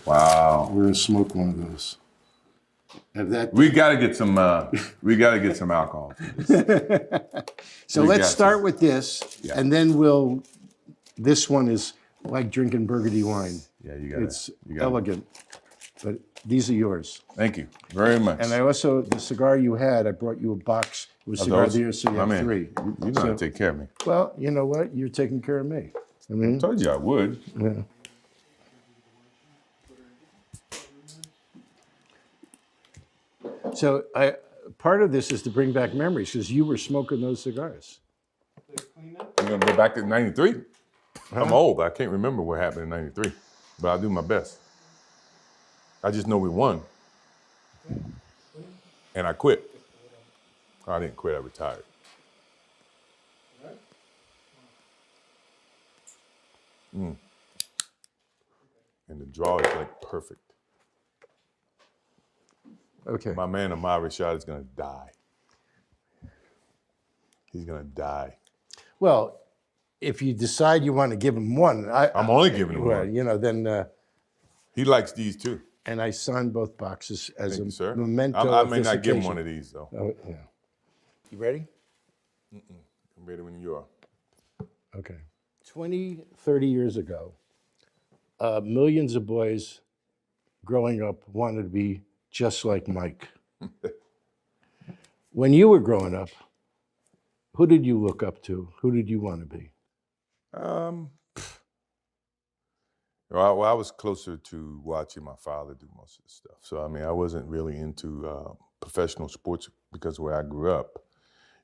Wow. We're gonna smoke one of those. Have that. We got to get some. We got to get some alcohol. So we let's got start to. with this, Yeah. and then we'll. This one is like drinking Burgundy wine. Yeah, you got it. It's elegant, but these are yours. Thank you very much. And I also, the cigar you had, I brought you a box. It was cigar of the year, so you have three. You know how to take care of me. Well, you know what? You're taking care of me. I mean, I told you I would. yeah. So part of this is to bring back memories because you were smoking those cigars. You gonna go back to '93? I'm old. I can't remember what happened in '93, but I'll do my best. I just know we won, and I quit. I didn't quit. I retired. And the draw is like perfect. Okay. My man Ahmad Rashad is gonna die. He's gonna die. Well, if you decide you want to give him one, I'm only giving him well, one. you know, then. He likes these too. And I signed both boxes as Thank you, sir. memento I of may this not give him occasion. one of these though. Oh, yeah. You ready? I'm ready when you are. Okay. 20, 30 years ago, millions of boys growing up wanted to be just like Mike. When you were growing up, who did you look up to? Who did you want to be? Well, I was closer to watching my father do most of the stuff. So, I mean, I wasn't really into professional sports because where I grew up,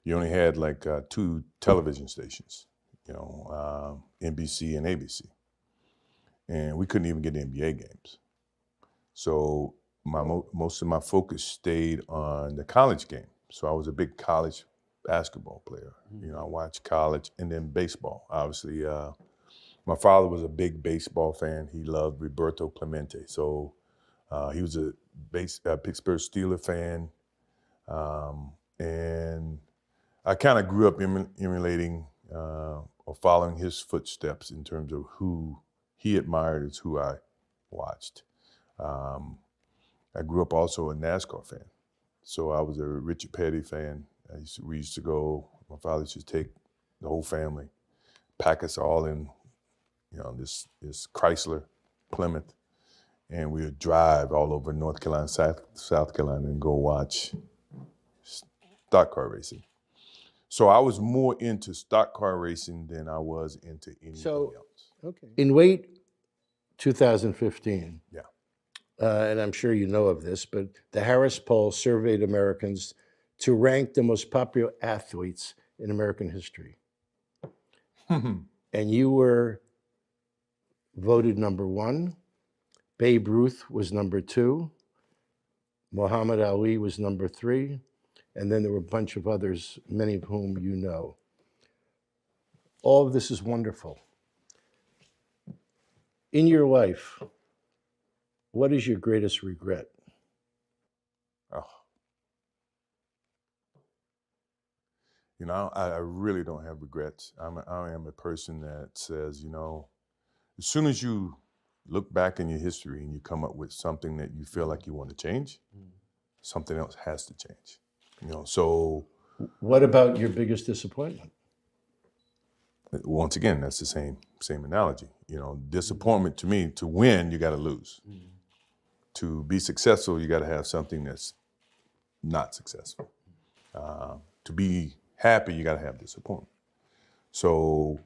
you only had like two television stations, you know, NBC and ABC. And we couldn't even get NBA games. So most of my focus stayed on the college game. So I was a big college basketball player. You know, I watched college and then baseball. Obviously, my father was a big baseball fan. He loved Roberto Clemente. So he was a Pittsburgh Steelers fan. And I kind of grew up emulating or following his footsteps in terms of who he admired is who I watched. I grew up also a NASCAR fan. So I was a Richard Petty fan. We used to go, my father used to take the whole family, pack us all in, you know, this Chrysler Plymouth, and we would drive all over North Carolina, South Carolina, and go watch stock car racing. So I was more into stock car racing than I was into anything else. Okay. In late 2015, Yeah. And I'm sure you know of this, but the Harris Poll surveyed Americans to rank the most popular athletes in American history. And you were voted number one. Babe Ruth was number two. Muhammad Ali was number three. And then there were a bunch of others, many of whom you know. All of this is wonderful. In your life, what is your greatest regret? Oh. You know, I really don't have regrets. I am a person that says, you know, as soon as you look back in your history and you come up with something that you feel like you want to change, something else has to change. You know, so what about your biggest disappointment? Once again, that's the same analogy. You know, disappointment to me, to win, you got to lose. To be successful, you got to have something that's not successful. To be happy, you got to have disappointment. So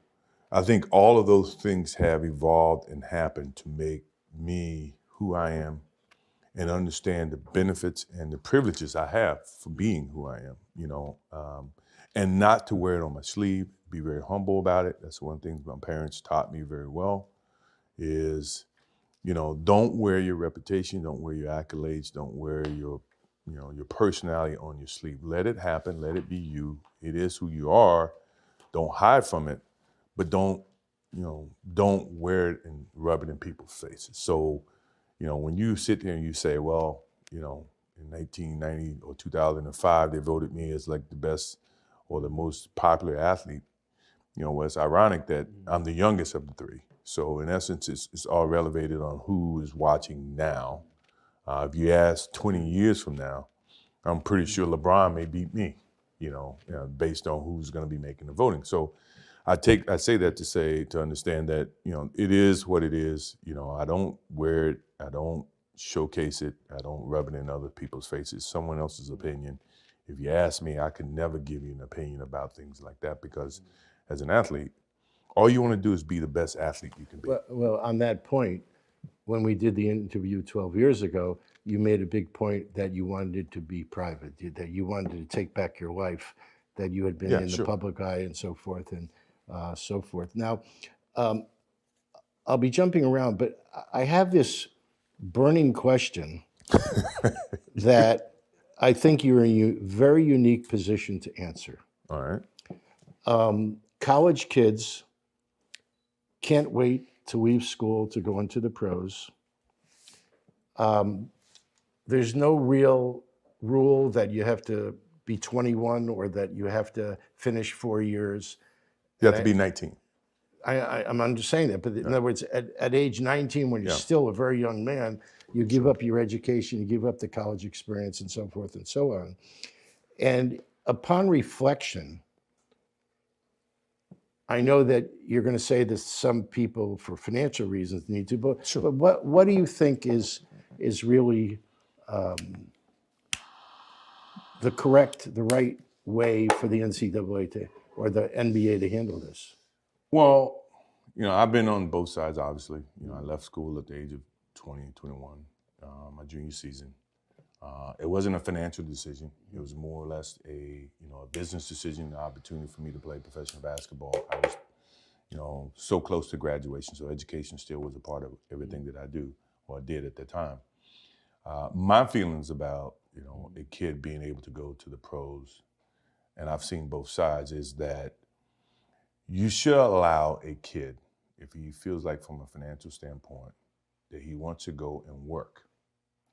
I think all of those things have evolved and happened to make me who I am and understand the benefits and the privileges I have for being who I am, you know, and not to wear it on my sleeve, be very humble about it. That's one thing my parents taught me very well is, you know, don't wear your reputation, don't wear your accolades, don't wear your, you know, your personality on your sleeve. Let it happen, let it be you. It is who you are. Don't hide from it, but don't wear it and rub it in people's faces. So, you know, when you sit there and you say, well, you know, in 1990 or 2005, they voted me as like the best or the most popular athlete, you know, well, it's ironic that I'm the youngest of the three. So in essence, it's all relevated on who is watching now. If you ask 20 years from now, I'm pretty sure LeBron may beat me, based on who's going to be making the voting. So I say that to understand that, it is what it is. I don't wear it. I don't showcase it. I don't rub it in other people's faces. Someone else's opinion. If you ask me, I can never give you an opinion about things like that because as an athlete, all you want to do is be the best athlete you can be. Well, on that point, when we did the interview 12 years ago, you made a big point that you wanted it to be private, that you wanted to take back your wife, that you had been in the public eye and so forth and so forth. Now, I'll be jumping around, but I have this burning question that I think you're in a very unique position to answer. All right. College kids can't wait to leave school to go into the pros. There's no real rule that you have to be 21 or that you have to finish 4 years. You have to be 19. I'm just saying that, but in other words, at age 19, when you're still a very young man, you give up your education, you give up the college experience and so forth and so on. And upon reflection, I know that you're going to say that some people, for financial reasons, need to, but what do you think is really the right way for the NCAA or the NBA to handle this? Well, I've been on both sides, obviously. I left school at the age of 20, 21, my junior season. It wasn't a financial decision. It was more or less a business decision, an opportunity for me to play professional basketball. I was, so close to graduation, so education still was a part of everything that I do or did at the time. My feelings about, a kid being able to go to the pros, and I've seen both sides, is that you should allow a kid, if he feels like from a financial standpoint, that he wants to go and work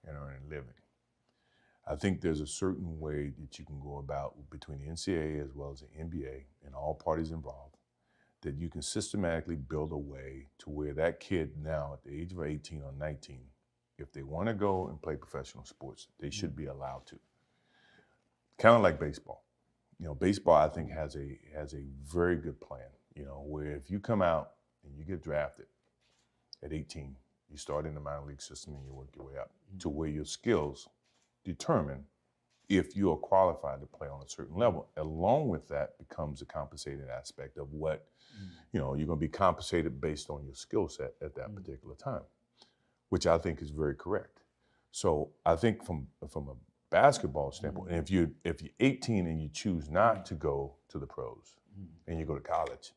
and earn a living. I think there's a certain way that you can go about between the NCAA as well as the NBA and all parties involved, that you can systematically build a way to where that kid now at the age of 18 or 19, if they want to go and play professional sports, they should be allowed to. Kind of like baseball. Baseball, I think, has a very good plan, where if you come out and you get drafted at 18, you start in the minor league system and you work your way up to where your skills determine if you are qualified to play on a certain level. Along with that becomes a compensated aspect of what, you're going to be compensated based on your skill set at that particular time, which I think is very correct. So I think from a basketball standpoint, and if you're 18 and you choose not to go to the pros and you go to college,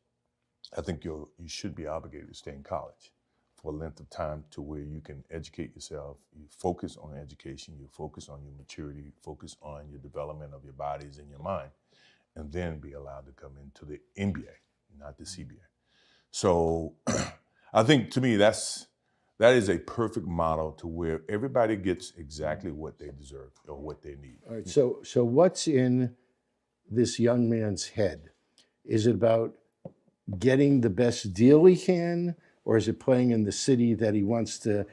I think you should be obligated to stay in college for a length of time to where you can educate yourself, you focus on education, you focus on your maturity, you focus on your development of your bodies and your mind, and then be allowed to come into the NBA, not the CBA. So I think, to me, that is a perfect model to where everybody gets exactly what they deserve or what they need. All right, so what's in this young man's head? Is it about getting the best deal he can, or is it playing in the city that he wants to,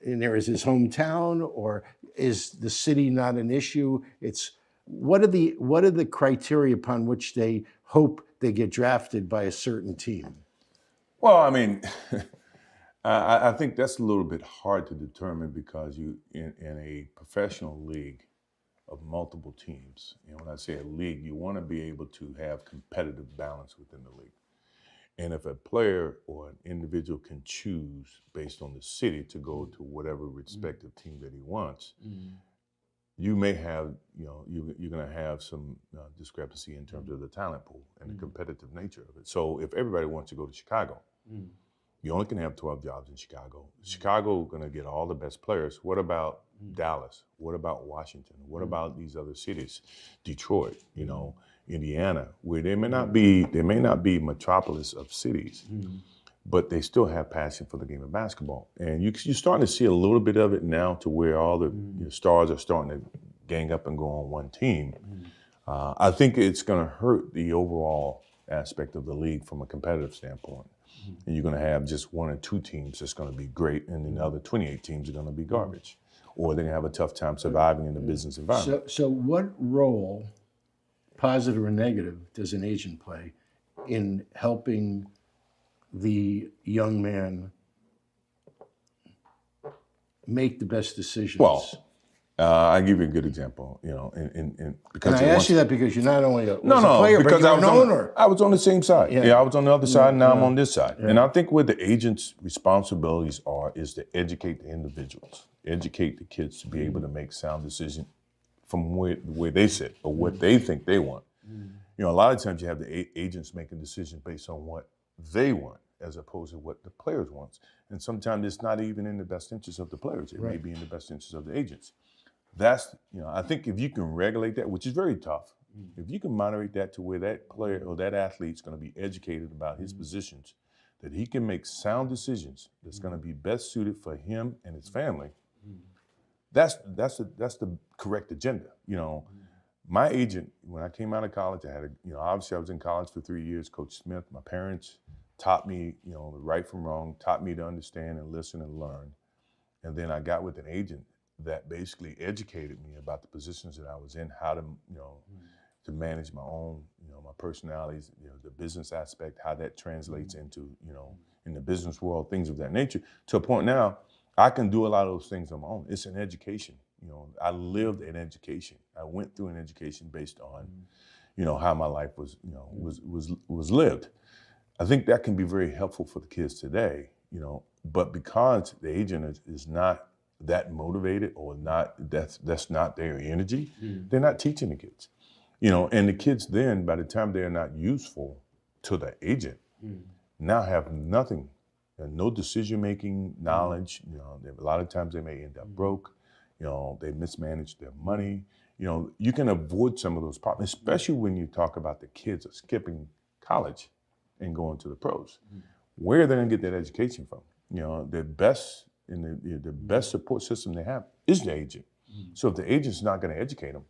and there is his hometown, or is the city not an issue? It's what are the criteria upon which they hope they get drafted by a certain team? Well, I mean, I think that's a little bit hard to determine because you in a professional league of multiple teams. When I say a league, you want to be able to have competitive balance within the league. And if a player or an individual can choose based on the city to go to whatever respective team that he wants, you may have, you're going to have some discrepancy in terms of the talent pool and the competitive nature of it. So if everybody wants to go to Chicago, you only can have 12 jobs in Chicago. Chicago going to get all the best players. What about Dallas? What about Washington? What about these other cities? Detroit, Indiana, where they may not be metropolis of cities, but they still have passion for the game of basketball. And you're starting to see a little bit of it now to where all the stars are starting to gang up and go on one team. I think it's going to hurt the overall aspect of the league from a competitive standpoint. And you're going to have just 1 or 2 teams that's going to be great, and then the other 28 teams are going to be garbage. Or they're going to have a tough time surviving in the business environment. So what role, positive or negative, does an agent play in helping the young man make the best decisions? Well, I'll give you a good example, because and I ask you that because you're not only a no, player, but because you're an owner. I was on the same side. Yeah. I was on the other side, and now I'm on this side. And I think what the agent's responsibilities is to educate the individuals, educate the kids to be able to make sound decisions from where they sit or what they think they want. A lot of times you have the agents making decisions based on what they want as opposed to what the players want. And sometimes it's not even in the best interest of the players. It may be in the best interest of the agents. That's, I think if you can regulate that, which is very tough, if you can moderate that to where that player or that athlete's going to be educated about his positions, that he can make sound decisions that's going to be best suited for him and his family, that's the correct agenda. My agent, when I came out of college, I had obviously I was in college for 3 years, Coach Smith. My parents taught me, right from wrong, taught me to understand and listen and learn. And then I got with an agent that basically educated me about the positions that I was in, how to, to manage my own, my personalities, the business aspect, how that translates into, in the business world, things of that nature, to a point now, I can do a lot of those things on my own. It's an education. I lived an education. I went through an education based on, how my life was, was lived. I think that can be very helpful for the kids today, but because the agent is not that motivated or not, that's not their energy, they're not teaching the kids, and the kids then, by the time they're not useful to the agent, now have nothing, no decision-making knowledge. A lot of times they may end up broke. They mismanage their money. You can avoid some of those problems, especially when you talk about the kids are skipping college and going to the pros. Where are they going to get that education from? The best the best support system they have is the agent. So if the agent's not going to educate them,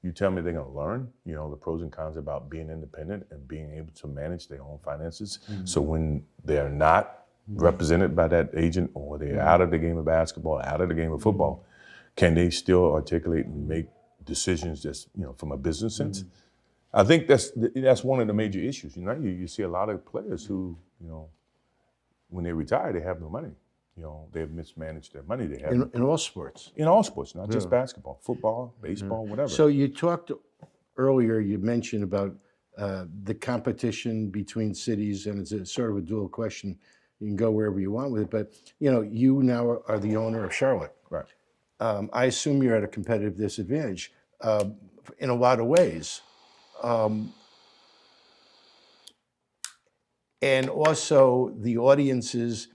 you tell me they're going to learn, the pros and cons about being independent and being able to manage their own finances. So when they're not represented by that agent, or they're out of the game of basketball, out of the game of football, can they still articulate and make decisions that's, from a business sense? I think that's one of the major issues. You see a lot of players who, when they retire, they have no money. They've mismanaged their money. They have In all sports. In all sports, not just basketball, football, baseball, whatever. So you talked earlier, you mentioned about the competition between cities, and it's a sort of a dual question. You can go wherever you want with it, but you now are the owner of Charlotte. Right. I assume you're at a competitive disadvantage in a lot of ways. And also the audiences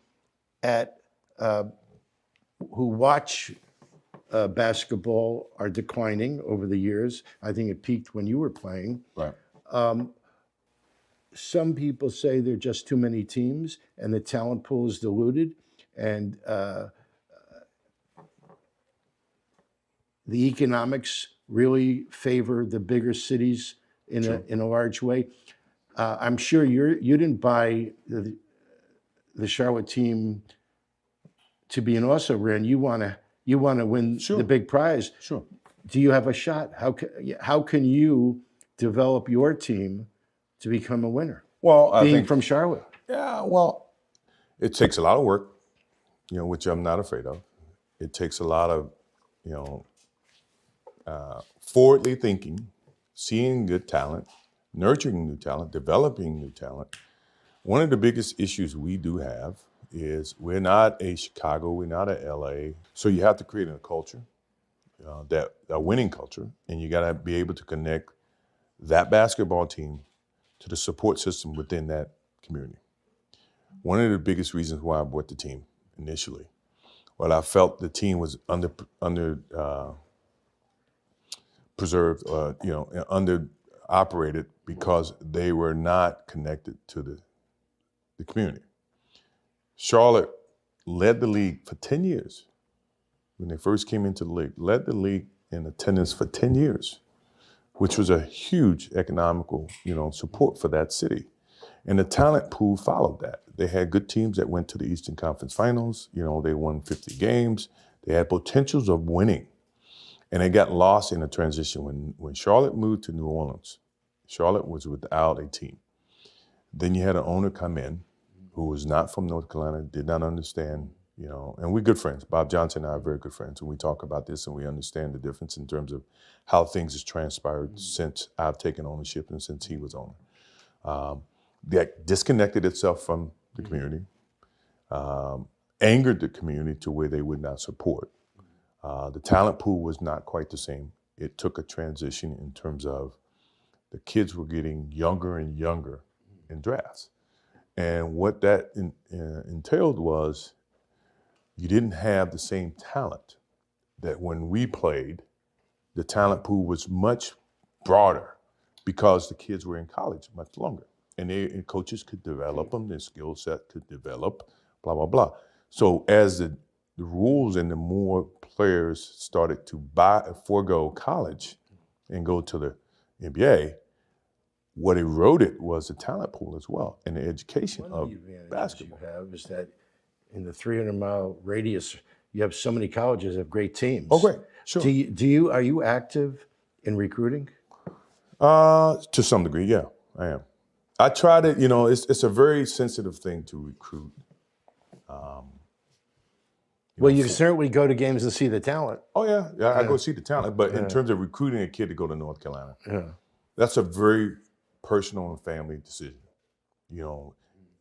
who watch basketball are declining over the years. I think it peaked when you were playing. Right. Some people say there are just too many teams and the talent pool is diluted, and the economics really favor the bigger cities in a large way. I'm sure you didn't buy the Charlotte team to be an also-ran. You want to win the big prize. Sure. Do you have a shot? How can you develop your team to become a winner? Well, I being think from Charlotte. Yeah, well, it takes a lot of work, which I'm not afraid of. It takes a lot of, forwardly thinking, seeing good talent, nurturing new talent, developing new talent. One of the biggest issues we do have is we're not a Chicago, we're not a LA. So you have to create a culture, a winning culture, and you got to be able to connect that basketball team to the support system within that community. One of the biggest reasons why I bought the team initially, I felt the team was under preserved, under operated because they were not connected to the community. Charlotte led the league for 10 years. When they first came into the league, led the league in attendance for 10 years, which was a huge economical, support for that city. And the talent pool followed that. They had good teams that went to the Eastern Conference Finals. They won 50 games. They had potentials of winning. And they got lost in the transition. When Charlotte moved to New Orleans, Charlotte was without a team. Then you had an owner come in who was not from North Carolina, did not understand, and we're good friends. Bob Johnson and I are very good friends, and we talk about this and we understand the difference in terms of how things has transpired since I've taken ownership and since he was owner. That disconnected itself from the community, angered the community to where they would not support. The talent pool was not quite the same. It took a transition in terms of the kids were getting younger and younger in drafts. And what that entailed was you didn't have the same talent that when we played, the talent pool was much broader because the kids were in college much longer. And coaches could develop them, their skill set could develop, blah, blah, blah. So as the rules and the more players started to forego college and go to the NBA, what eroded was the talent pool as well and the education of basketball. You have is that in the 300-mile radius, you have so many colleges that have great teams. Oh, great, sure. Are you active in recruiting? To some degree, yeah, I am. I try to, it's a very sensitive thing to recruit. Well, you certainly go to games to see the talent. Oh, yeah, I go see the talent. But in terms of recruiting a kid to go to North Carolina, that's a very personal and family decision.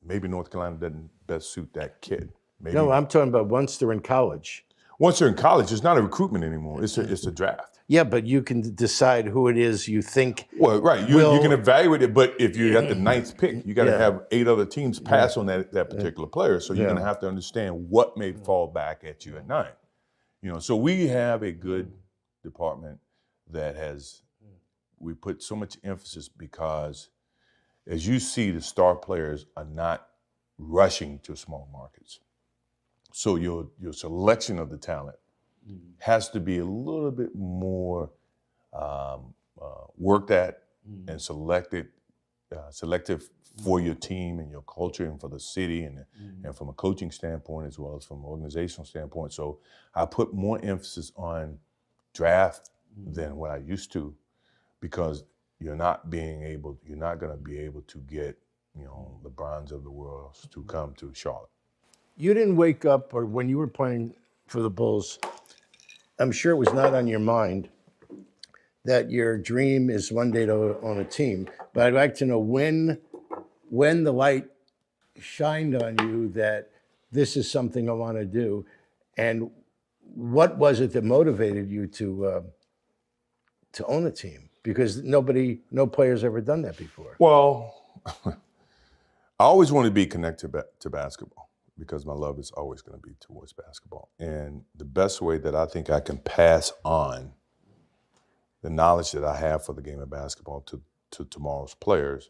Maybe North Carolina doesn't best suit that kid. Maybe. No, I'm talking about once they're in college. Once they're in college, it's not a recruitment anymore. It's a draft. Yeah, but you can decide who it is you think. Well, right. You can evaluate it, but if you're at the 9th pick, you got to have 8 other teams pass on that particular player. So you're going to have to understand what may fall back at you at 9. So we have a good department that we put so much emphasis because, as you see, the star players are not rushing to small markets. So your selection of the talent has to be a little bit more worked at and selective for your team and your culture and for the city and from a coaching standpoint as well as from an organizational standpoint. So I put more emphasis on draft than what I used to because you're not going to be able to get, LeBrons of the world to come to Charlotte. You didn't wake up, or when you were playing for the Bulls, I'm sure it was not on your mind that your dream is one day to own a team. But I'd like to know when the light shined on you that this is something I want to do, and what was it that motivated you to own a team? Because no player's ever done that before. Well, I always wanted to be connected to basketball because my love is always going to be towards basketball. And the best way that I think I can pass on the knowledge that I have for the game of basketball to tomorrow's players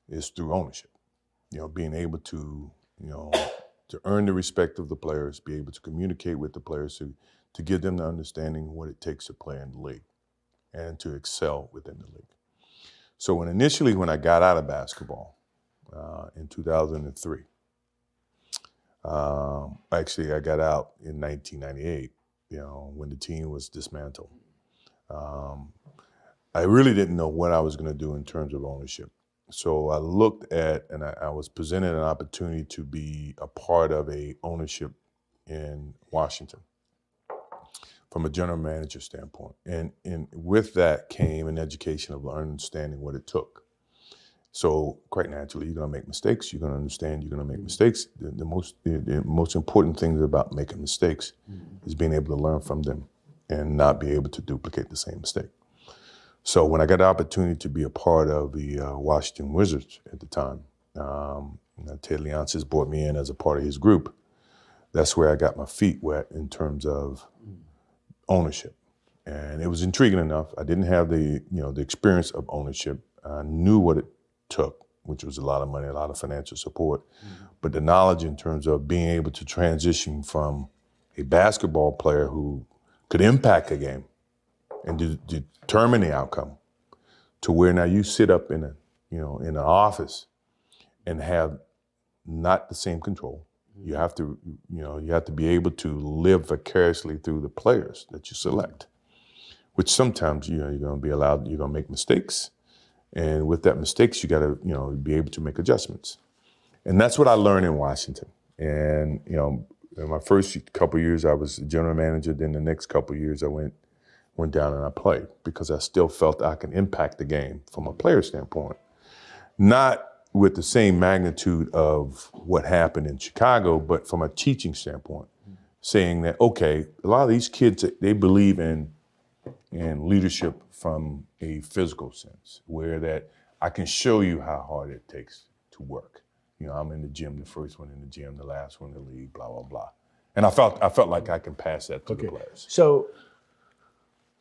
is through ownership. Being able to, to earn the respect of the players, be able to communicate with the players to give them the understanding of what it takes to play in the league and to excel within the league. So initially when I got out of basketball in 2003, actually, I got out in 1998, when the team was dismantled. I really didn't know what I was going to do in terms of ownership. So I looked at, and I was presented an opportunity to be a part of a ownership in Washington from a general manager standpoint. And with that came an education of understanding what it took. So quite naturally, you're going to make mistakes. You're going to understand you're going to make mistakes. The most important thing about making mistakes is being able to learn from them and not be able to duplicate the same mistake. So when I got the opportunity to be a part of the Washington Wizards at the time, Ted Leonsis brought me in as a part of his group. That's where I got my feet wet in terms of ownership. And it was intriguing enough. I didn't have the experience of ownership. I knew what it took, which was a lot of money, a lot of financial support. But the knowledge in terms of being able to transition from a basketball player who could impact a game and determine the outcome to where now you sit up in an office and have not the same control. You have to, you have to be able to live vicariously through the players that you select, which sometimes, you're going to be allowed, you're going to make mistakes. And with that mistakes, you got to, be able to make adjustments. And that's what I learned in Washington. And, in my first couple of years, I was the general manager. Then the next couple of years, I went down and I played because I still felt I can impact the game from a player standpoint. Not with the same magnitude of what happened in Chicago, but from a teaching standpoint, saying that, okay, a lot of these kids, they believe in leadership from a physical sense, where that I can show you how hard it takes to work. I'm in the gym, the first one in the gym, the last one in the league, blah, blah, blah. And I felt like I can pass that to the players. So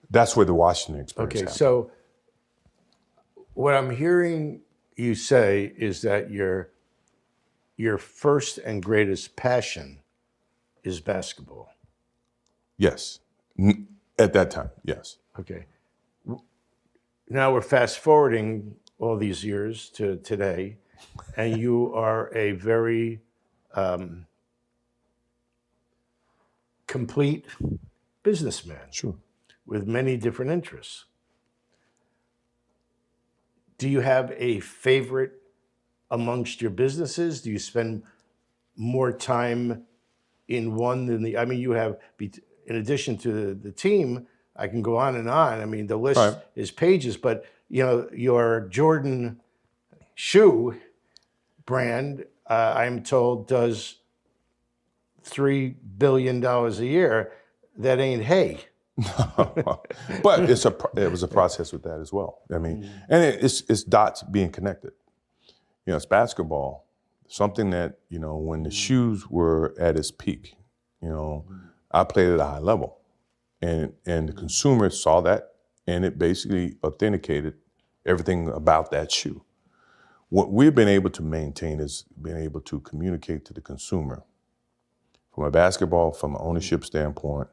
that's where the Washington experience happened. So what I'm hearing you say is that your first and greatest passion is basketball. Yes. At that time, yes. Okay. Now we're fast forwarding all these years to today, and you are a very complete businessman. Sure. With many different interests. Do you have a favorite amongst your businesses? Do you spend more time in one than the, you have, in addition to the team, I can go on and on. The list is pages, but your Jordan shoe brand, I'm told, does $3 billion a year. That ain't hay. But it was a process with that as well. And it's dots being connected. It's basketball, something that, when the shoes were at its peak, I played at a high level. And the consumer saw that, and it basically authenticated everything about that shoe. What we've been able to maintain is being able to communicate to the consumer from an ownership standpoint,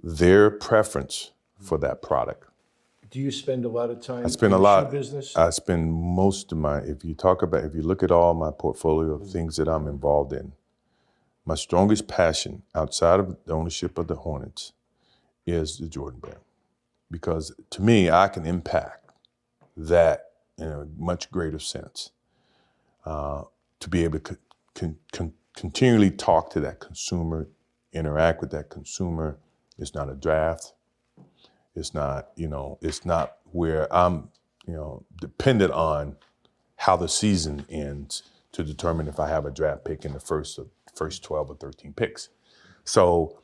their preference for that product. Do you spend a lot of time in the shoe business? I spend most of if you look at all my portfolio of things that I'm involved in, my strongest passion outside of the ownership of the Hornets is the Jordan brand. Because to me, I can impact that in a much greater sense. To be able to continually talk to that consumer, interact with that consumer. It's not a draft. It's not, it's not where I'm, dependent on how the season ends to determine if I have a draft pick in the first 12 or 13 picks. So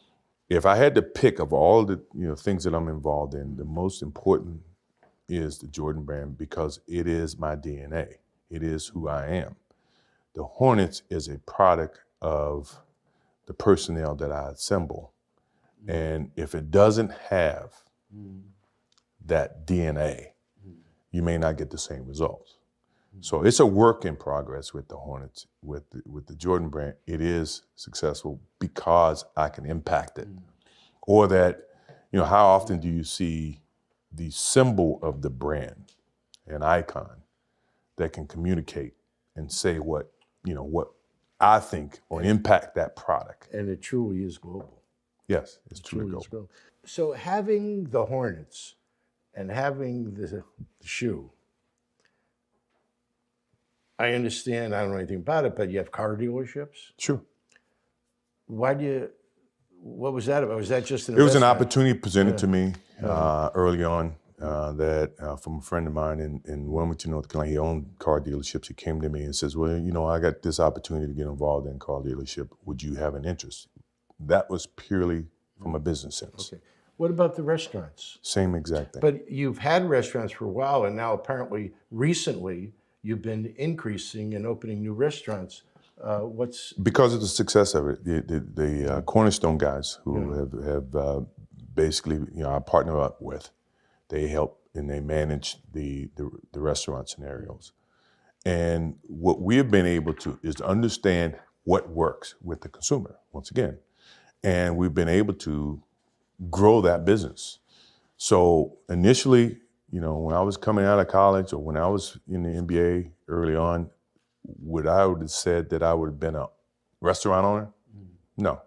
if I had to pick of all the, things that I'm involved in, the most important is the Jordan brand because it is my DNA. It is who I am. The Hornets is a product of the personnel that I assemble. And if it doesn't have that DNA, you may not get the same results. So it's a work in progress with the Hornets, with the Jordan brand. It is successful because I can impact it. Or that, how often do you see the symbol of the brand, an icon, that can communicate and say what I think or impact that product. And it truly is global. Yes, it's truly global. So having the Hornets and having the shoe, I understand, I don't know anything about it, but you have car dealerships? Sure. What was that about? Was that just an It was an opportunity presented to me early on from a friend of mine in Wilmington, North Carolina. He owned car dealerships. He came to me and says, well, I got this opportunity to get involved in car dealership. Would you have an interest? That was purely from a business sense. Okay. What about the restaurants? Same exact thing. But you've had restaurants for a while, and now apparently recently you've been increasing and opening new restaurants. Because of the success of it, the Cornerstone guys who have basically, I partner up with, they help and they manage the restaurant scenarios. And what we have been able to is to understand what works with the consumer, once again. And we've been able to grow that business. So initially, when I was coming out of college or when I was in the NBA early on, would I would have said that I would have been a restaurant owner? No.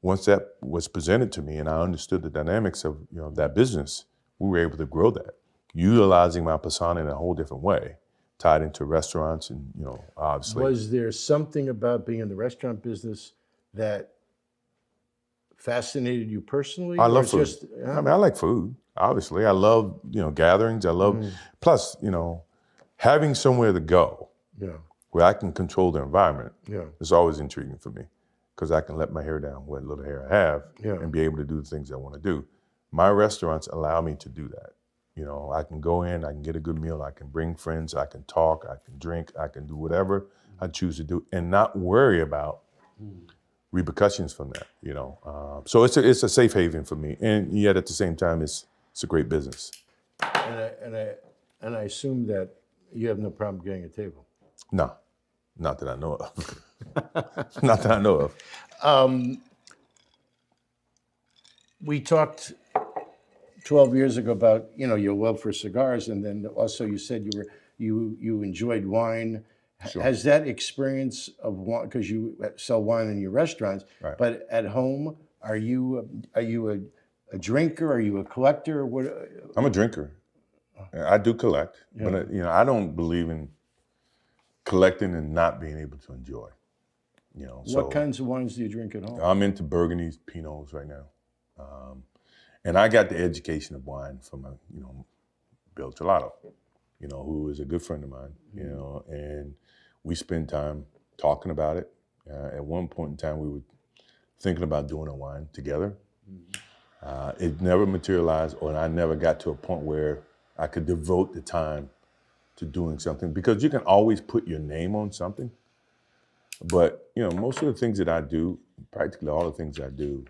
Once that was presented to me and I understood the dynamics of that business, we were able to grow that, utilizing my persona in a whole different way, tied into restaurants and obviously. Was there something about being in the restaurant business that fascinated you personally? I love or food. just- I mean, I like food. Obviously, I love gatherings. I love plus having somewhere to go Yeah, where I can control the environment yeah, is always intriguing for me because I can let my hair down, what little hair I have, Yeah. and be able to do the things I want to do. My restaurants allow me to do that. I can go in, I can get a good meal, I can bring friends, I can talk, I can drink, I can do whatever I choose to do, and not worry about repercussions from that. So it's a safe haven for me, and yet at the same time, it's a great business. and I assume that you have no problem getting a table. No, not that I know of. Not that I know of. We talked 12 years ago about your love for cigars, and then also you said you enjoyed wine. Sure. Has that experience of wine, because you sell wine in your restaurants, Right. but at home, are you a drinker? Are you a collector? What? I'm a drinker. I do collect, but I don't believe in collecting and not being able to enjoy. What kinds of wines do you drink at home? I'm into Burgundies, Pinots right now, and I got the education of wine from Bill Gelato, who is a good friend of mine, and we spend time talking about it. At one point in time, we were thinking about doing a wine together. It never materialized, or I never got to a point where I could devote the time to doing something, because you can always put your name on something. But, most of the things that I do, practically all the things I do,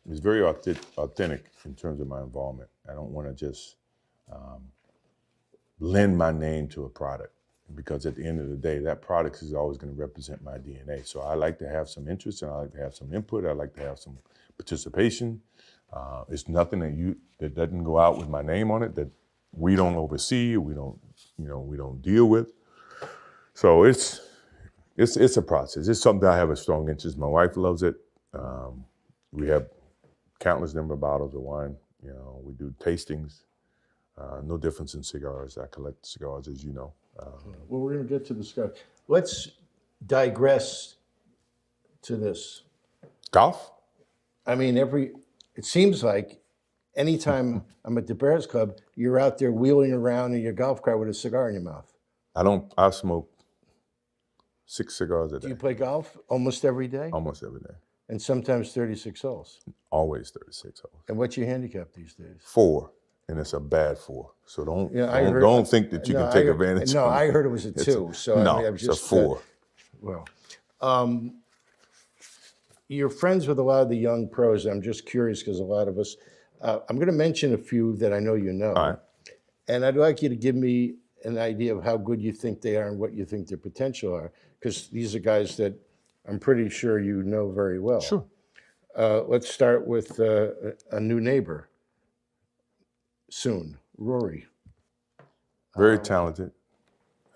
is very authentic in terms of my involvement. I don't want to just lend my name to a product, because at the end of the day, that product is always going to represent my DNA. So I like to have some interest, and I like to have some input. I like to have some participation. It's nothing that doesn't go out with my name on it, that we don't oversee, we don't deal with. So it's a process. It's something that I have a strong interest. My wife loves it. We have countless number of bottles of wine. We do tastings. No difference in cigars. I collect cigars, as you know. Well, we're going to get to the cigar. Let's digress to this. Golf? I mean, it seems like anytime I'm at the Bears Club, you're out there wheeling around in your golf cart with a cigar in your mouth. I smoke 6 cigars a Do you day, play golf almost every day? almost every day. And sometimes 36 holes. Always 36 holes. And what's your handicap these days? 4, and it's a bad 4. So don't think that you No, can take I- advantage No, of it. I heard it was a 2. So No, I mean, I'm it's just a 4. well, you're friends with a lot of the young pros. I'm just curious because a lot of us. I'm going to mention a few that I know you know. All right. And I'd like you to give me an idea of how good you think they are and what you think their potential are, because these are guys that I'm pretty sure you know very well. Sure. Let's start with a new neighbor soon, Rory. Very talented.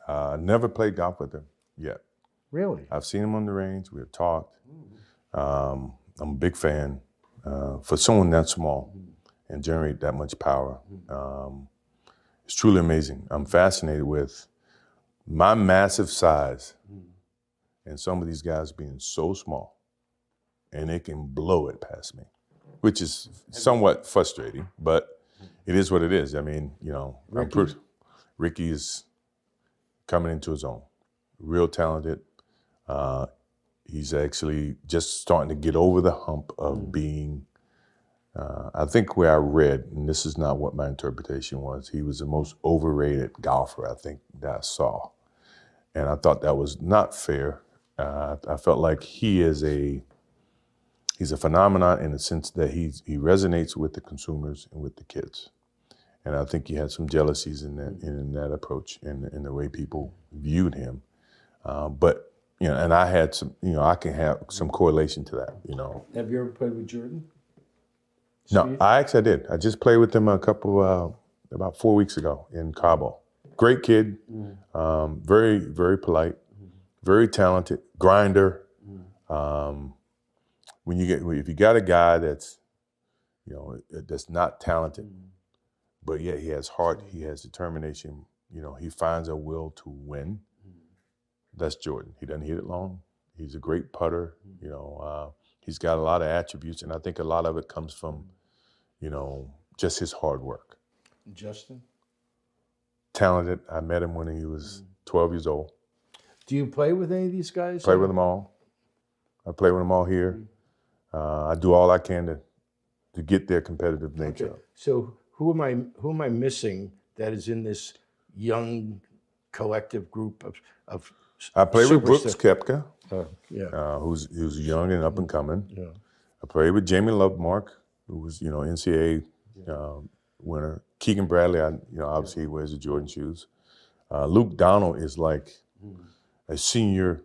Never played golf with him yet. Really? I've seen him on the range. We have talked. I'm a big fan. For someone that small and generate that much power, it's truly amazing. I'm fascinated with my massive size and some of these guys being so small, and they can blow it past me, which is somewhat frustrating, but it is what it is. I mean, Ricky is coming into his own, real talented. He's actually just starting to get over the hump of being, I think where I read, and this is not what my interpretation was, he was the most overrated golfer I think that I saw. And I thought that was not fair. I felt like he's a phenomenon in the sense that he resonates with the consumers and with the kids. And I think he had some jealousies in that approach and in the way people viewed him. But and I had some, I can have some correlation to that, Have you ever played with Jordan? No, I did. I just played with him about 4 weeks ago in Cabo. Great kid, very, very polite, very talented, grinder. If you got a guy that's, that's not talented, but yet he has heart, he has determination, he finds a will to win. That's Jordan. He doesn't hit it long. He's a great putter. He's got a lot of attributes, and I think a lot of it comes from, just his hard work. Justin? Talented. I met him when he was 12 years old. Do you play with any of these guys? Play with them all. I play with them all here. I do all I can to get their competitive nature. Okay. So who am I missing that is in this young collective group of I play with Brooks superstars? Koepka, who's young and up and coming. Yeah. I played with Jamie Lovemark, who was NCAA winner. Keegan Bradley, obviously he wears the Jordan shoes. Luke Donald is like a senior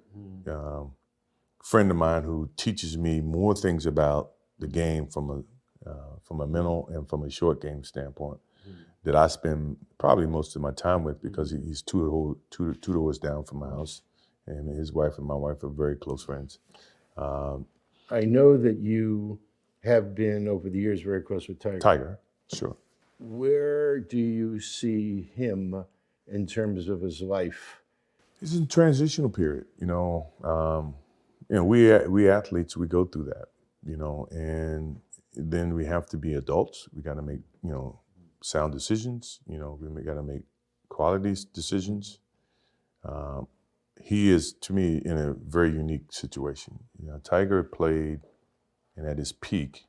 friend of mine who teaches me more things about the game from a mental and from a short game standpoint that I spend probably most of my time with, because he's two doors down from my house, and his wife and my wife are very close friends. I know that you have been over the years very close with Tiger. Tiger, sure. Where do you see him in terms of his life? It's a transitional period, we athletes, we go through that, and then we have to be adults. We got to make, sound decisions. We got to make quality decisions. He is, to me, in a very unique situation. Tiger played, and at his peak,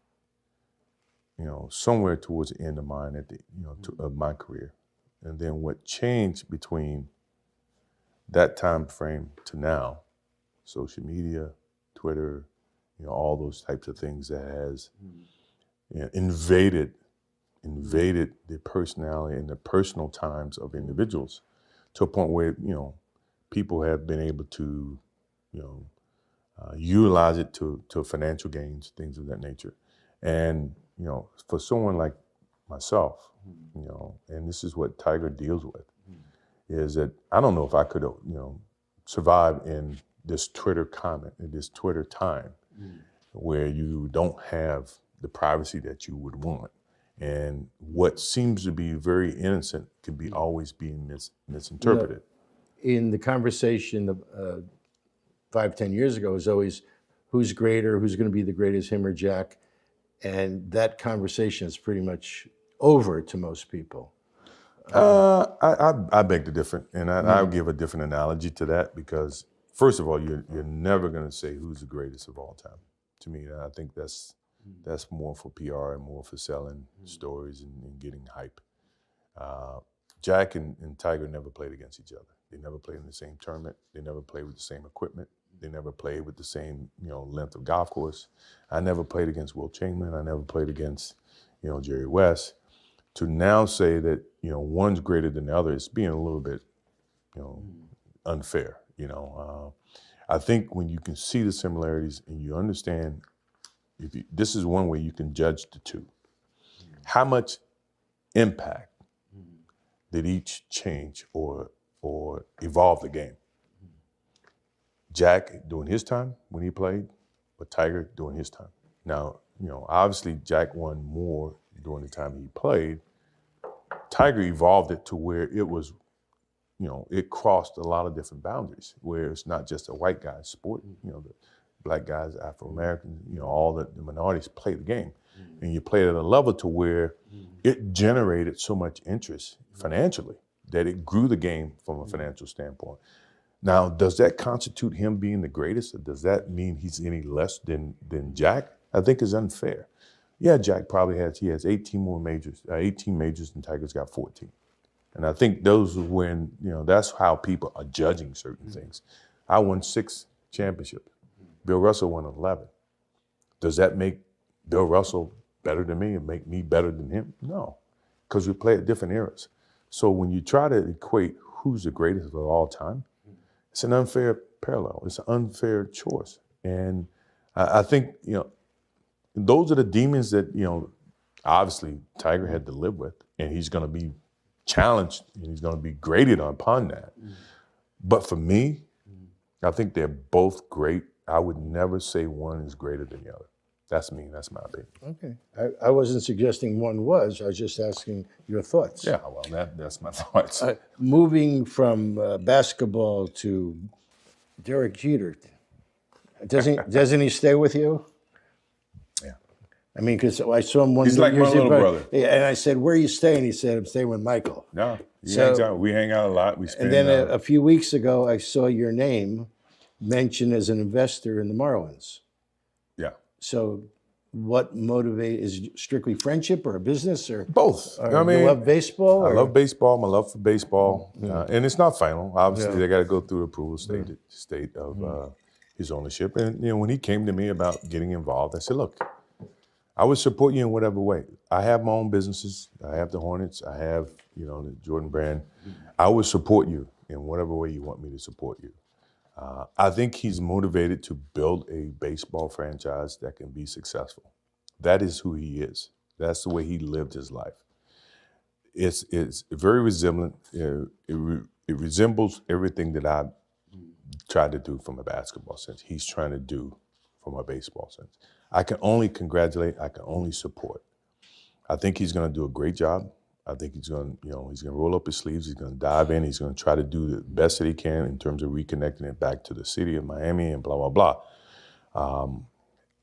somewhere towards the end of mine, of my career. And then what changed between that time frame to now, social media, Twitter, all those types of things that has invaded the personality and the personal times of individuals, to a point where, people have been able to, utilize it to financial gains, things of that nature. And, for someone like myself, and this is what Tiger deals with, is that I don't know if I could have, survived in this Twitter comment, in this Twitter time, where you don't have the privacy that you would want. And what seems to be very innocent can be always being misinterpreted. In the conversation of 5-10 years ago, it was always who's greater, who's going to be the greatest, him or Jack. And that conversation is pretty much over to most people. I beg to differ, and I'll give a different analogy to that, because first of all, you're never going to say who's the greatest of all time. To me, I think that's more for PR and more for selling stories and getting hype. Jack and Tiger never played against each other. They never played in the same tournament. They never played with the same equipment. They never played with the same length of golf course. I never played against Will Chamberlain. I never played against Jerry West. To now say that one's greater than the other is being a little bit unfair. I think when you can see the similarities and you understand, this is one way you can judge the two. How much impact did each change or evolve the game? Jack during his time when he played, but Tiger during his time. Now, obviously Jack won more during the time he played. Tiger evolved it to where it was, it crossed a lot of different boundaries, where it's not just a white guy's sport. The black guys, Afro-Americans, all the minorities play the game. And you play it at a level to where it generated so much interest financially that it grew the game from a financial standpoint. Now, does that constitute him being the greatest, or does that mean he's any less than Jack? I think is unfair. Yeah, Jack probably has 18 majors and Tiger's got 14. And I think those are when, that's how people are judging certain things. I won 6 championships. Bill Russell won 11. Does that make Bill Russell better than me and make me better than him? No, because we play at different eras. So when you try to equate who's the greatest of all time, it's an unfair parallel. It's an unfair choice. And I think, those are the demons that, obviously Tiger had to live with, and he's going to be challenged and he's going to be graded upon that. But for me, I think they're both great. I would never say one is greater than the other. That's me. That's my opinion. Okay. I wasn't suggesting one was. I was just asking your thoughts. Yeah, well, that's my thoughts. Moving from basketball to Derek Jeter, doesn't he stay with you? Yeah. I mean, because I saw him one He's day like my years little ago, brother. and I said, "Where are you staying?" He said, "I'm staying with Michael." No, he So- hangs out. We hang out a lot. We spend. And then a few weeks ago, I saw your name mentioned as an investor in the Marlins. yeah, So, what motivates? Is it strictly friendship or a business or? both. Or I mean, you love baseball? I or- love baseball. My love for baseball, and it's not final. Obviously, Yeah. they got to go through the approval state of his ownership. And when he came to me about getting involved, I said, "Look, I would support you in whatever way. I have my own businesses. I have the Hornets. I have the Jordan brand. I would support you in whatever way you want me to support you." I think he's motivated to build a baseball franchise that can be successful. That is who he is. That's the way he lived his life. It's very resemblant. It resembles everything that I tried to do from a basketball sense. He's trying to do from a baseball sense. I can only congratulate. I can only support. I think he's going to do a great job. I think he's going to, he's going to roll up his sleeves. He's going to dive in. He's going to try to do the best that he can in terms of reconnecting it back to the city of Miami and blah, blah, blah.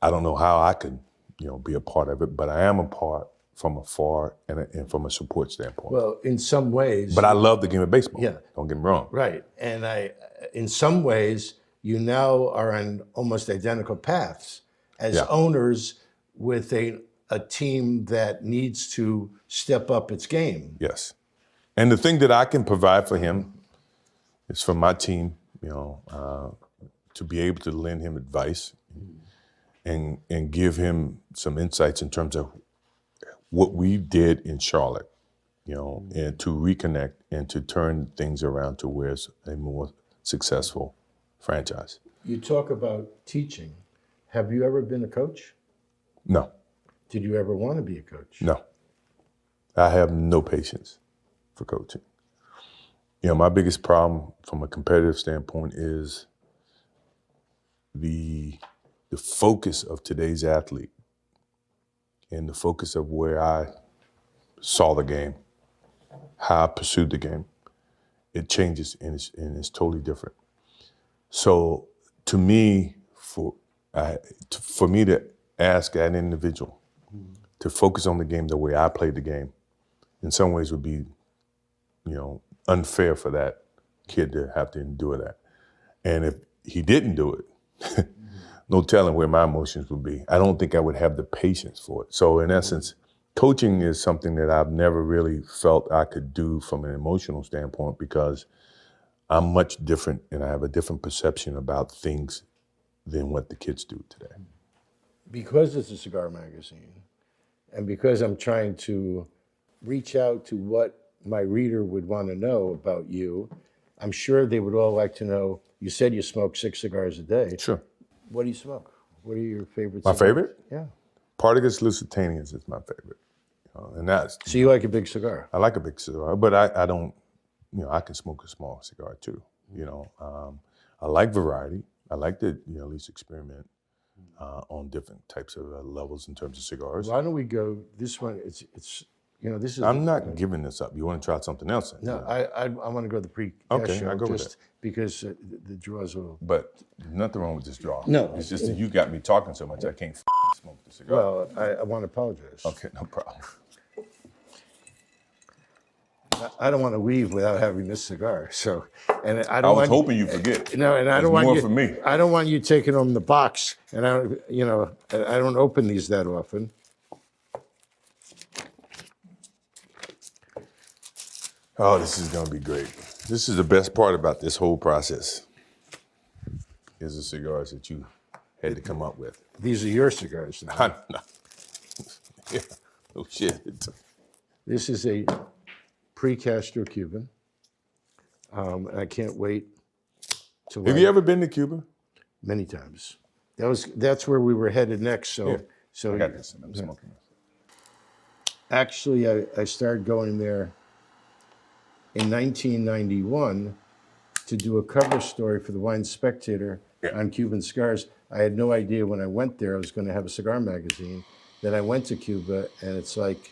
I don't know how I can, be a part of it, but I am a part from afar and from a support standpoint. Well, in some ways. But I love the game of baseball. Yeah. Don't get me wrong. Right. And in some ways, you now are on almost identical paths as Yeah. owners with a team that needs to step up its game. Yes. And the thing that I can provide for him is from my team, to be able to lend him advice and give him some insights in terms of what we did in Charlotte, and to reconnect and to turn things around to where it's a more successful franchise. You talk about teaching. Have you ever been a coach? No, Did you ever want to be a coach? no. I have no patience for coaching. My biggest problem from a competitive standpoint is the focus of today's athlete and the focus of where I saw the game, how I pursued the game. It changes and it's totally different. So to me, for me to ask an individual to focus on the game the way I played the game, in some ways would be, unfair for that kid to have to endure that. And if he didn't do it, no telling where my emotions would be. I don't think I would have the patience for it. So in essence, coaching is something that I've never really felt I could do from an emotional standpoint because I'm much different and I have a different perception about things than what the kids do today. Because it's a cigar magazine, and because I'm trying to reach out to what my reader would want to know about you, I'm sure they would all like to know, you said you smoke 6 cigars a day. Sure. What do you smoke? What are your favorite My cigars? favorite? Yeah. Partagas Lusitanians is my favorite. And that's, So you like a big cigar? I like a big cigar, but I don't, I can smoke a small cigar too. I like variety. I like to, at least experiment on different types of levels in terms of cigars. Why don't we go, this one, it's this is. I'm not giving this up. You want to try something else? No, I want to go the pre-cast Okay, show I'll go with just because the draws will. But nothing wrong with this draw. No. It's just that you got me talking so much I can't smoke the cigar. Well, I want to apologize. Okay, no problem. I don't want to leave without having this cigar. So, and I I don't was want. hoping you forget. No, and I It's don't want more you. for me. I don't want you taking home the box, and I don't open these that often. Oh, this is gonna be great. This is the best part about this whole process. Is the cigars that you had to come up with. These are your cigars. Now. Yeah. Oh shit. This is a pre-Castro Cuban. And I can't wait to. Have you ever been to Cuba? Many times. That's where we were headed next. So Here, so I got this. I'm smoking this. actually I started going there in 1991 to do a cover story for the Wine Spectator on Cuban cigars. I had no idea when I went there I was going to have a cigar magazine. Then I went to Cuba, and it's like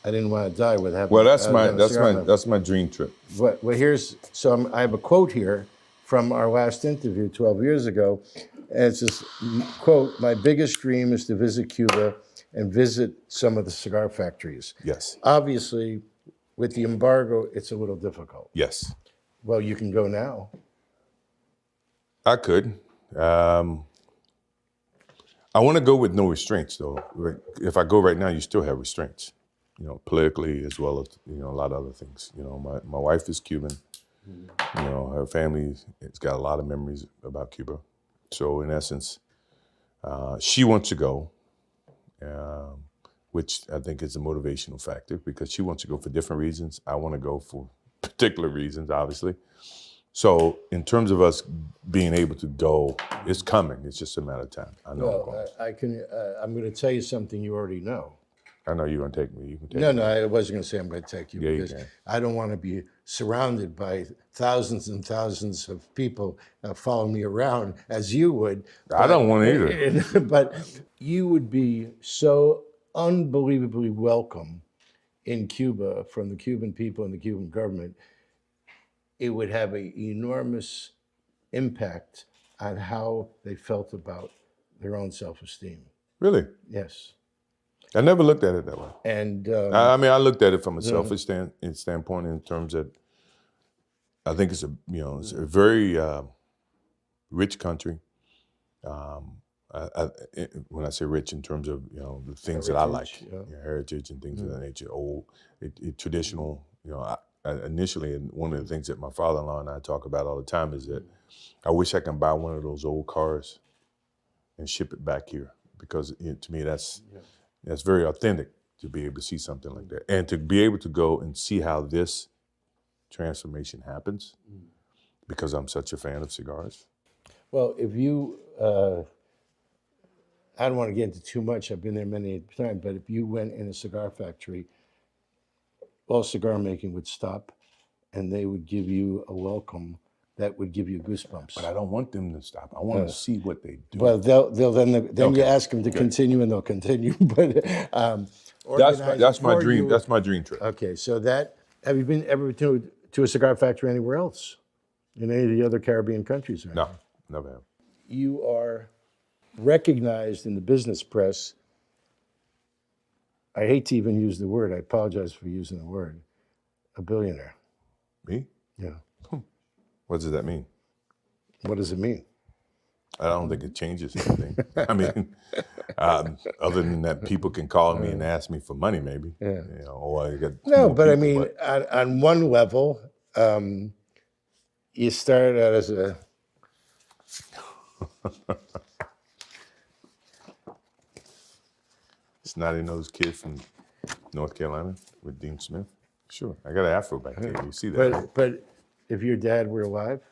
I didn't want to die with having. Well, that's my dream trip. Well, I have a quote here from our last interview 12 years ago, and it's this quote: "My biggest dream is to visit Cuba and visit some of the cigar factories." Yes. Obviously, with the embargo, it's a little difficult. Yes. Well, you can go now. I could. I want to go with no restraints, though. If I go right now, you still have restraints, politically as well as a lot of other things. My wife is Cuban. Her family has got a lot of memories about Cuba. So in essence, she wants to go, which I think is a motivational factor because she wants to go for different reasons. I want to go for particular reasons, obviously. So in terms of us being able to go, it's coming. It's just a matter of time. I know. Well, I'm going to tell you something you already know. I know you're going to take me. You can take No, me. no, I wasn't going to say I'm going to take you Yeah, you because can. I don't want to be surrounded by thousands and thousands of people following me around as you would. I don't want either. But you would be so unbelievably welcome in Cuba from the Cuban people and the Cuban government. It would have an enormous impact on how they felt about their own self-esteem. Really? Yes. I never looked at it that way. And I mean, I looked at it from a selfish standpoint in terms that I think it's a very rich country. When I say rich in terms of the things that I like, heritage and things of that nature, old, traditional. Initially, and one of the things that my father-in-law and I talk about all the time is that I wish I can buy one of those old cars and ship it back here because to me that's very authentic to be able to see something like that and to be able to go and see how this transformation happens because I'm such a fan of cigars. Well, if you, I don't want to get into too much. I've been there many times, but if you went in a cigar factory, all cigar making would stop, and they would give you a welcome that would give you goosebumps. But I don't want them to stop. I want to see what they do. Well, they'll then you ask them to continue, and they'll continue. But that's my dream. That's my dream trip. Okay, so have you been ever to a cigar factory anywhere else in any of the other Caribbean countries? Right? No, never have. You are recognized in the business press. I hate to even use the word. I apologize for using the word. A billionaire. Me? Yeah. What does that mean? What does it mean? I don't think it changes anything. I mean, other than that, people can call me and ask me for money, maybe. Yeah. Or I got No, but people, I mean, on one level, you started out as a. Snotty-nosed kid from North Carolina with Dean Smith. Sure, I got an afro back there. You see that? Right? But if your dad were alive,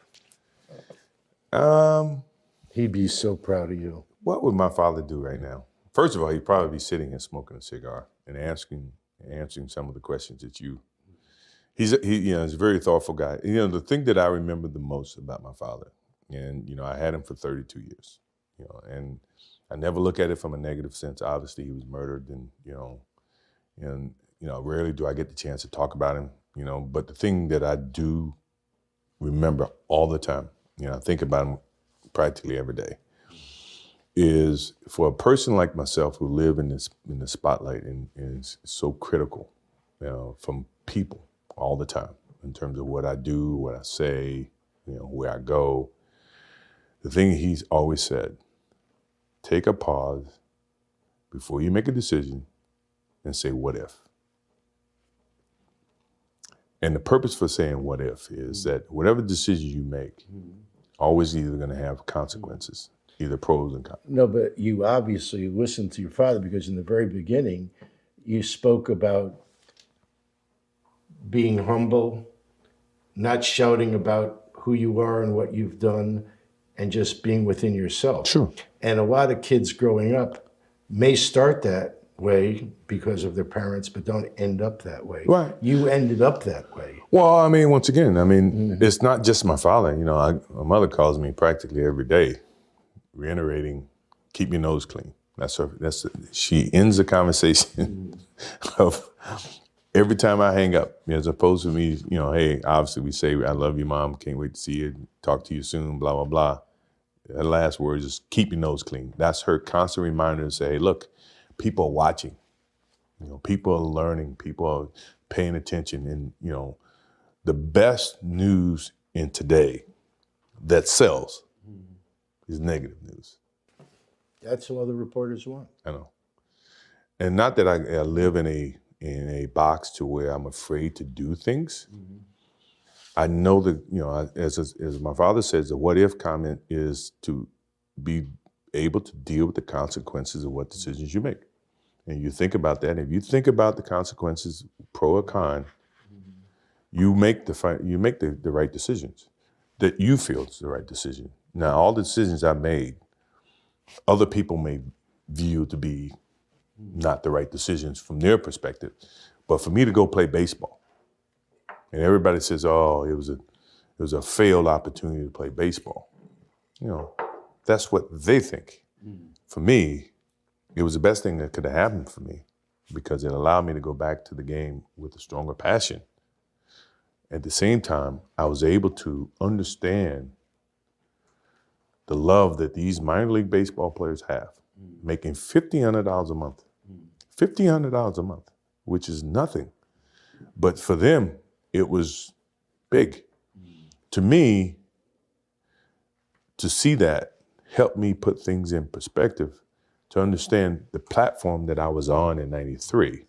he'd be so proud of you. What would my father do right now? First of all, he'd probably be sitting and smoking a cigar and answering some of the questions that you. He's a very thoughtful guy. The thing that I remember the most about my father, and I had him for 32 years, and I never look at it from a negative sense. Obviously, he was murdered, and rarely do I get the chance to talk about him. But the thing that I do remember all the time, I think about him practically every day, is for a person like myself who live in the spotlight and is so critical, from people all the time in terms of what I do, what I say, where I go. The thing he's always said. Take a pause before you make a decision and say, what if? And the purpose for saying what if is that whatever decision you make, always either going to have consequences, either pros and cons. No, but you obviously listened to your father because in the very beginning, you spoke about being humble, not shouting about who you are and what you've done, and just being within yourself. Sure. And a lot of kids growing up may start that way because of their parents, but don't end up that way. Right. You ended up that way. Well, I mean, once again, I mean, it's not just my father. You know, my mother calls me practically every day, reiterating, "Keep your nose clean." That's her. She ends the conversation of every time I hang up, as opposed to me, you know, hey, obviously we say, "I love you, Mom. Can't wait to see you. Talk to you soon." Blah blah blah. The last word is "keep your nose clean." That's her constant reminder to say, "Hey, look, people are watching. You know, people are learning. People are paying attention, and you know." The best news in today that sells is negative news. That's what the reporters want. I know, and not that I live in a box to where I'm afraid to do things. I know that, you know, as my father says, the "what if" comment is to be able to deal with the consequences of what decisions you make, and you think about that. If you think about the consequences, pro or con, you make the right decisions that you feel is the right decision. Now, all the decisions I made, other people may view to be not the right decisions from their perspective. But for me to go play baseball, and everybody says, "Oh, it was a failed opportunity to play baseball," you know, that's what they think. For me, it was the best thing that could have happened for me because it allowed me to go back to the game with a stronger passion. At the same time, I was able to understand the love that these minor league baseball players have, making $1,500 a month. $1,500 a month, which is nothing. But for them, it was big. To me, to see that helped me put things in perspective, to understand the platform that I was on in 93,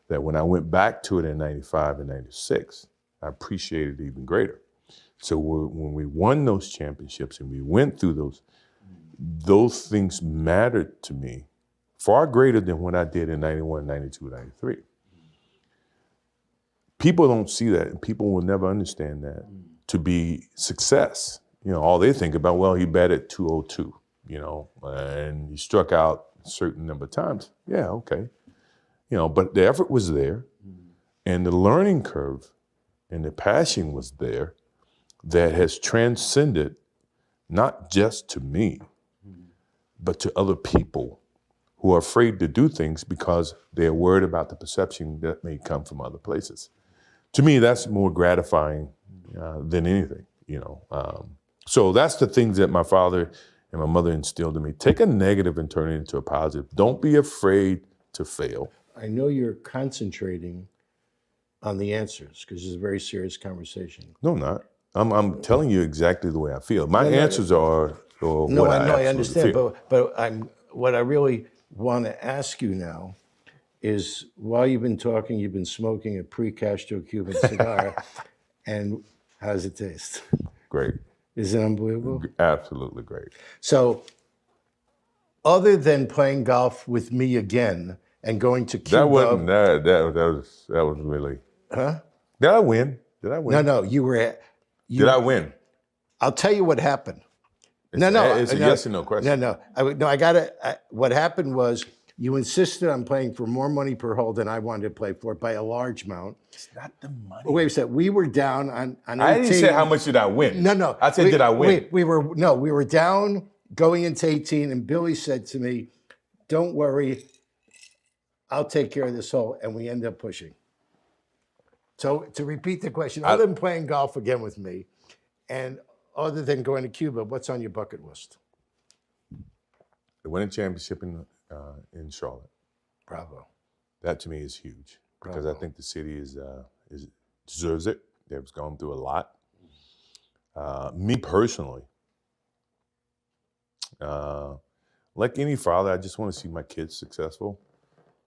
that when I went back to it in 95 and 96, I appreciated it even greater. So when we won those championships and we went through those things mattered to me far greater than what I did in 91, 92, 93. People don't see that, and people will never understand that to be success. You know, all they think about, well, he batted .202, you know, and he struck out a certain number of times. Yeah, okay. You know, but the effort was there, and the learning curve and the passion was there that has transcended not just to me, but to other people who are afraid to do things because they're worried about the perception that may come from other places. To me, that's more gratifying than anything, you know. So that's the things that my father and my mother instilled in me. Take a negative and turn it into a positive. Don't be afraid to fail. I know you're concentrating on the answers because it's a very serious conversation. No, I'm not. I'm telling you exactly the way I feel. My answers are what I I absolutely understand, feel. but what I really want to ask you now is, while you've been talking, you've been smoking a pre-Castro Cuban cigar, and how does it taste? Great. Is it unbelievable? Absolutely great. So, other than playing golf with me again and going to Cuba, That was really. Huh? Did I win? Did I win? No, you were. Did I win? I'll tell you what happened. It's a yes or no question. I got it. What happened was you insisted on playing for more money per hole than I wanted to play for by a large amount. It's not the money. Wait a second. We were down on 18. I didn't say how much did I win. No. I said, did I win? We were down going into 18, and Billy said to me, "Don't worry, I'll take care of this hole," and we ended up pushing. So to repeat the question, other than playing golf again with me, and other than going to Cuba, what's on your bucket list? The winning championship in Charlotte. Bravo. That to me is huge because Bravo. I think the city deserves it. They've gone through a lot. Me personally, like any father, I just want to see my kids successful.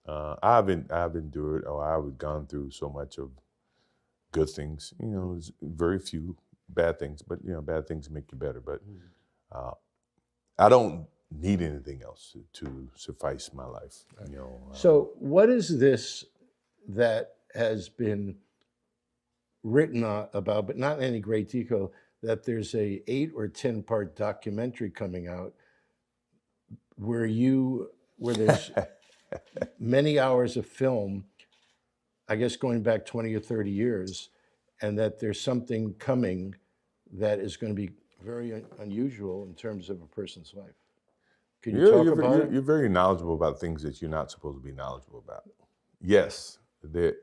I've endured, or I've gone through so much of good things. You know, there's very few bad things, but you know, bad things make you better. But I don't need anything else to suffice my life. You know. So what is this that has been written about, but not in any great detail, that there's a 8 or 10 part documentary coming out where there's many hours of film, I guess going back 20 or 30 years, and that there's something coming that is going to be very unusual in terms of a person's life. Can you talk about it? You're very knowledgeable about things that you're not supposed to be knowledgeable about. Yes, the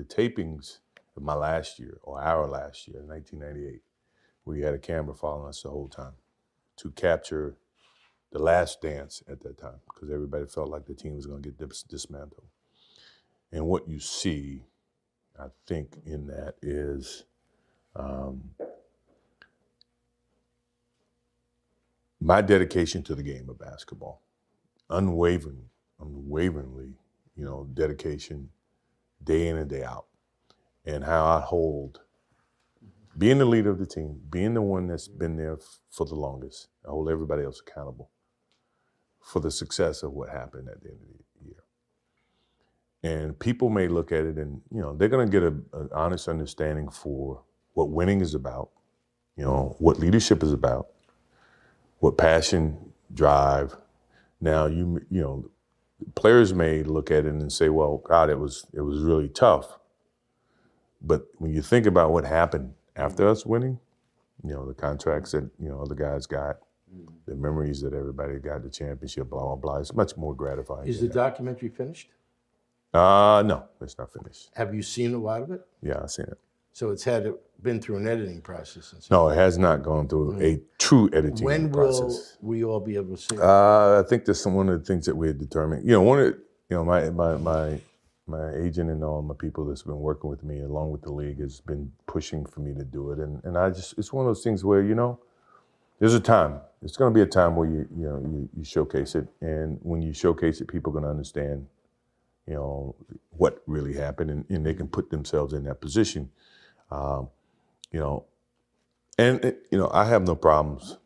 tapings of my last year, or our last year, 1998, we had a camera following us the whole time to capture the last dance at that time, because everybody felt like the team was going to get dismantled. And what you see, I think, in that is my dedication to the game of basketball, unwaveringly, dedication, day in and day out, and how I hold, being the leader of the team, being the one that's been there for the longest, I hold everybody else accountable for the success of what happened at the end of the year. And people may look at it and, they're going to get an honest understanding for what winning is about, what leadership is about, what passion, drive. Now, players may look at it and say, well, God, it was really tough. But when you think about what happened after us winning, the contracts that, other guys got, the memories that everybody got, the championship, blah, blah, blah, it's much more gratifying. Is the documentary finished? No, it's not finished. Have you seen a lot of it? Yeah, I've seen it. So it's been through an editing process and stuff? No, it has not gone through a true editing process. When will we all be able to see it? I think that's one of the things that we had determined. My agent and all my people that's been working with me along with the league has been pushing for me to do it. And it's one of those things where, there's a time. It's going to be a time where you showcase it. And when you showcase it, people are going to understand, what really happened, and they can put themselves in that position. I have no problems,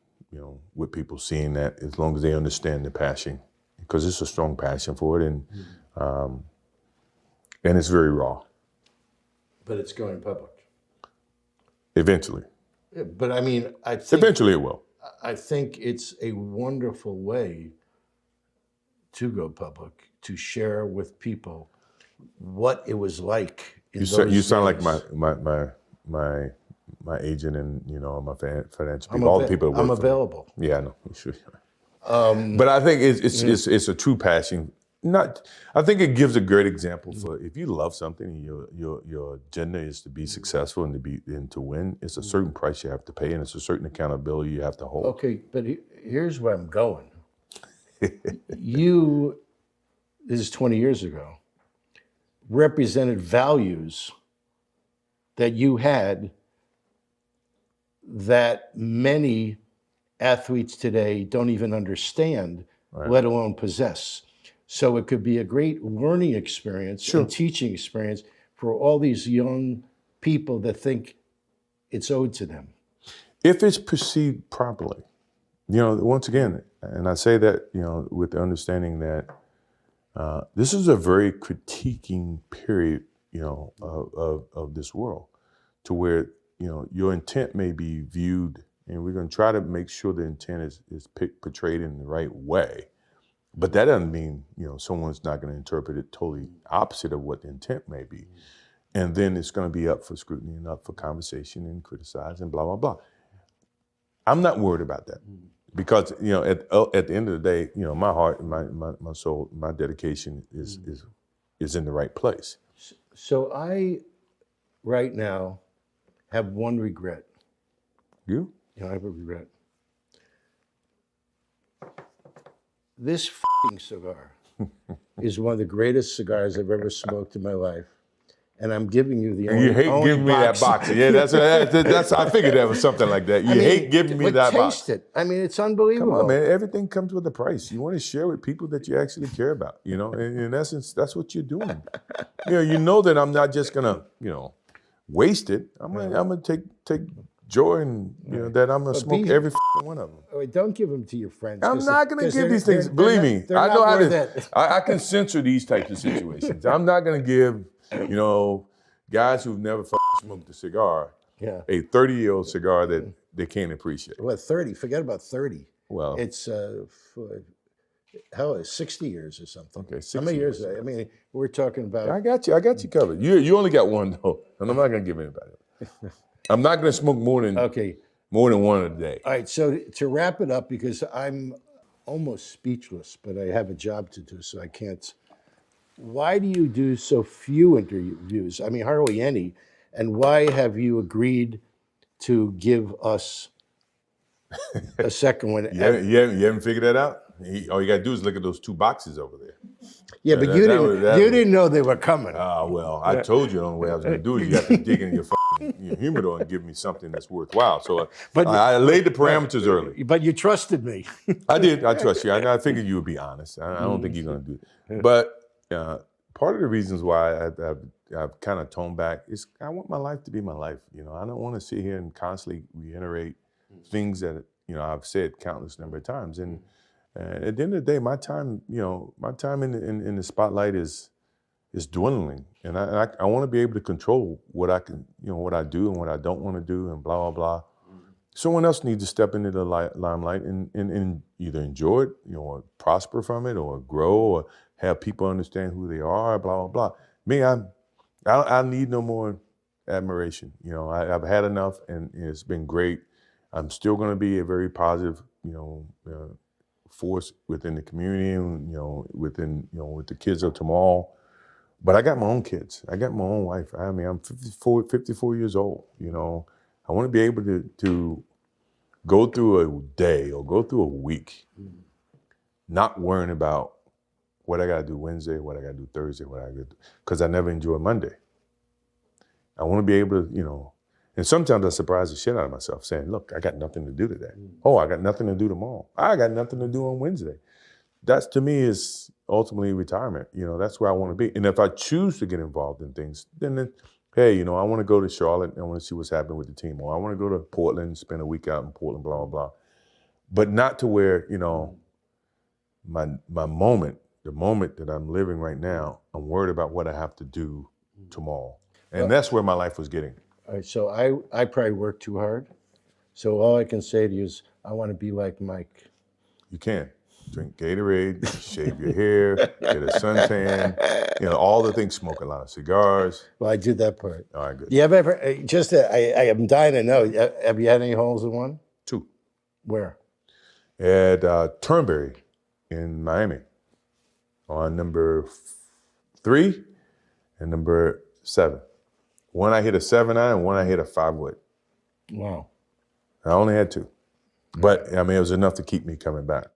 with people seeing that as long as they understand the passion, because it's a strong passion for it, and it's very raw. But it's going public. Eventually. Yeah, but I mean, eventually it will. I think it's a wonderful way to go public, to share with people what it was like in those days. You sound like my agent and my financial people, all the people that work I'm available. For me. Yeah, I know. You should. But I think it's a true passion. I think it gives a great example for if you love something and your agenda is to be successful and to win. It's a certain price you have to pay, and it's a certain accountability you have to hold. Okay, but here's where I'm going. This is 20 years ago, represented values that you had that many athletes today don't even understand, right, let alone possess. So it could be a great learning experience, sure, and teaching experience for all these young people that think it's owed to them. If it's perceived properly. Once again, and I say that, with the understanding that this is a very critiquing period, of this world, to where, your intent may be viewed, and we're going to try to make sure the intent is portrayed in the right way. But that doesn't mean, someone's not going to interpret it totally opposite of what the intent may be. And then it's going to be up for scrutiny and up for conversation and criticize and blah, blah, blah. I'm not worried about that. Because, at the end of the day, my heart, my soul, my dedication is in the right place. So I, right now, have one regret. You? I have a regret. This f***ing cigar is one of the greatest cigars I've ever smoked in my life. And I'm giving you the only, you hate giving me that box. Yeah, that's I figured that was something like that. You hate giving me that box. Taste it. I mean, it's unbelievable. Come on, man. Everything comes with a price. You want to share with people that you actually care about. And in essence, that's what you're doing. You know that I'm not just gonna, waste it. I'm gonna take joy in that I'm gonna smoke every one of them. Oh, don't give them to your friends. I'm not gonna give these things. Believe me, I know how to. I can censor these types of situations. I'm not gonna give. Guys who've never smoked a cigar, a 30-year-old cigar that they can't appreciate. What, 30? Forget about 30. Well, it's how 60 years or something. Okay, How many 60 years? years. I mean, we're talking about. I got you covered. You only got one though, and I'm not gonna give anybody. I'm not gonna smoke more than Okay. one a day. All right. So to wrap it up, because I'm almost speechless, but I have a job to do, so I can't. Why do you do so few interviews? I mean, hardly any. And why have you agreed to give us a second one? You haven't figured that out? All you gotta do is look at those two boxes over there. Yeah, but that- you that didn't. was- that You was- didn't know they were coming. Well, I told you the only way I was gonna do it. You got to dig in your humidor and give me something that's worthwhile. So But- I laid the parameters early. But you trusted me. I did. I trust you. I figured you would be honest. I don't think you're going to do it. But part of the reasons why I've kind of toned back is I want my life to be my life. You know, I don't want to sit here and constantly reiterate things that I've said countless number of times. And at the end of the day, my time in the spotlight is dwindling, and I want to be able to control what I can, what I do and what I don't want to do, and blah blah blah. Someone else needs to step into the limelight and either enjoy it, or prosper from it, or grow, or have people understand who they are, blah, blah, blah. Me, I need no more admiration. I've had enough, and it's been great. I'm still going to be a very positive, force within the community, and, with the kids of tomorrow. But I got my own kids. I got my own wife. I mean, I'm 54 years old, I want to be able to go through a day or go through a week not worrying about what I got to do Wednesday, what I got to do Thursday, what I got to do, because I never enjoy Monday. I want to be able to, and sometimes I surprise the shit out of myself saying, look, I got nothing to do today. Oh, I got nothing to do tomorrow. I got nothing to do on Wednesday. That's, to me, is ultimately retirement. That's where I want to be. And if I choose to get involved in things, then hey, I want to go to Charlotte and I want to see what's happening with the team. Or I want to go to Portland and spend a week out in Portland, blah, blah, blah. But not to where, my moment, the moment that I'm living right now, I'm worried about what I have to do tomorrow. And that's where my life was getting. All right, so I probably work too hard. So all I can say to you is I want to be like Mike. You can. Drink Gatorade, shave your hair, get a suntan, all the things, smoke a lot of cigars. Well, I did that part. All right, good. You have ever, I am dying to know, have you had any holes in one? 2. Where? At Turnberry in Miami on number 3 and number 7. One I hit a 7-iron, one I hit a 5-wood. Wow. I only had 2. But, I mean, it was enough to keep me coming back.